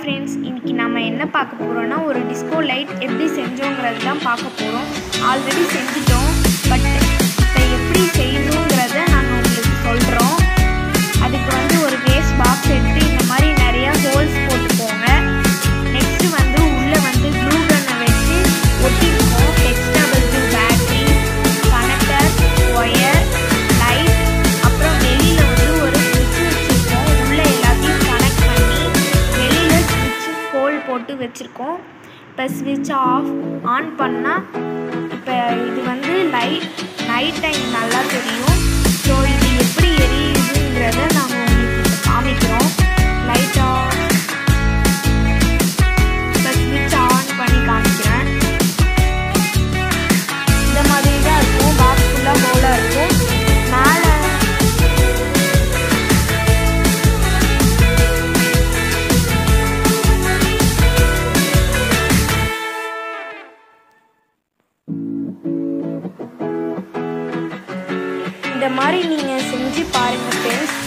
Friends, இன்றைக்கி நம்ம என்ன பார்க்க போகிறோன்னா ஒரு டிஸ்கோ லைட் எப்படி செஞ்சோங்கிறது தான் பார்க்க போகிறோம். ஆல்ரெடி செஞ்சிட்டோம், பட் இப்போ எப்படி செய்யணுங்கிறத நாங்கள் உங்களுக்கு சொல்கிறோம். அதுக்கு வந்து ஒரு வேஸ்ட் பாக்ஸ் எடுத்து இந்த மாதிரி நிறையா ஹோல்ஸ் போட்டுக்கோங்க. நெக்ஸ்ட்டு வந்து உள்ளே வந்து க்ளூ கன்னை வச்சு ஒட்டிருக்கோம். டெக்ஸ்டபிள் glue, battery, connector, wire, light, அப்புறம் வெளியில் வந்து ஒரு ஸ்விட்ச் வச்சுருக்கோம். உள்ளே எல்லாத்தையும் கனெக்ட் பண்ணி வெளியில் ஸ்விட்ச் ஹோல் போட்டு வச்சுருக்கோம். இப்போ ஸ்விட்ச் ஆன் பண்ணால் இப்போ இது வந்து நைட் டைம் நல்லா தெரியும். ஸோ இது எப்படி எரியுதுங்கிறத நாங்கள் உங்களுக்கு காமிக்கிறோம். லைட்டாக இப்போ ஸ்விட்ச் ஆன் பண்ணி காமிக்கிறேன். இந்த மாதிரி தான் இருக்கும். பாக்ஸ் ஃபுல்லாக ஹோலாக இருக்கும். மேலே இந்த மாதிரி நீங்கள் செஞ்சு பாருங்கள் ஃப்ரெண்ட்ஸ்.